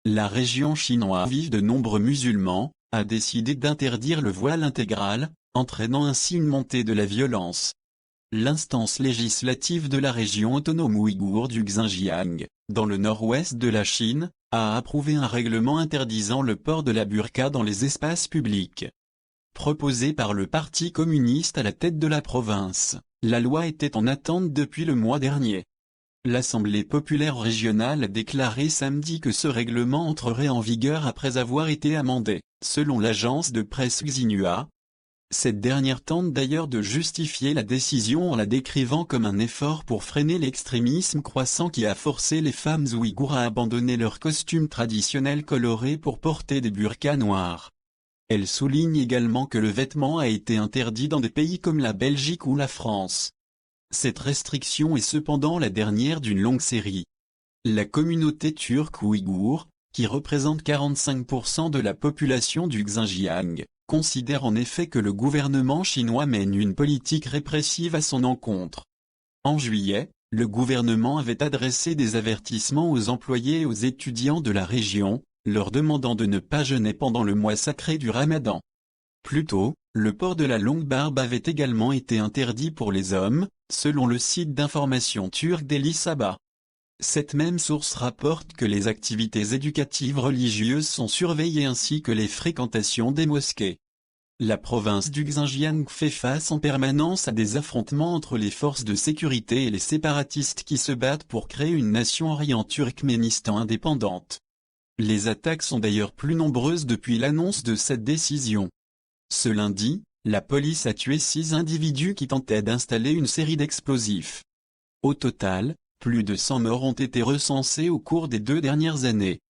la région chinoise vive de nombreux musulmans, a décidé d'interdire le voile intégral, entraînant ainsi une montée de la violence. L'instance législative de la région autonome ouïghour du Xinjiang, dans le nord-ouest de la Chine, a approuvé un règlement interdisant le port de la burqa dans les espaces publics. Proposé par le Parti communiste à la tête de la province, la loi était en attente depuis le mois dernier. L'Assemblée populaire régionale a déclaré samedi que ce règlement entrerait en vigueur après avoir été amendé, selon l'agence de presse Xinhua. Cette dernière tente d'ailleurs de justifier la décision en la décrivant comme un effort pour freiner l'extrémisme croissant qui a forcé les femmes ouïghours à abandonner leurs costumes traditionnels colorés pour porter des burqas noirs. Elle souligne également que le vêtement a été interdit dans des pays comme la Belgique ou la France. Cette restriction est cependant la dernière d'une longue série. La communauté turque ouïghour, qui représente 45% de la population du Xinjiang, considère en effet que le gouvernement chinois mène une politique répressive à son encontre. En juillet, le gouvernement avait adressé des avertissements aux employés et aux étudiants de la région, leur demandant de ne pas jeûner pendant le mois sacré du Ramadan. Plus tôt, le port de la longue barbe avait également été interdit pour les hommes, selon le site d'information turc d'Eli Sabah. Cette même source rapporte que les activités éducatives religieuses sont surveillées ainsi que les fréquentations des mosquées. La province du Xinjiang fait face en permanence à des affrontements entre les forces de sécurité et les séparatistes qui se battent pour créer une nation orient-turkménistan indépendante. Les attaques sont d'ailleurs plus nombreuses depuis l'annonce de cette décision. Ce lundi, la police a tué 6 individus qui tentaient d'installer une série d'explosifs. Au total, plus de 100 morts ont été recensés au cours des 2 dernières années.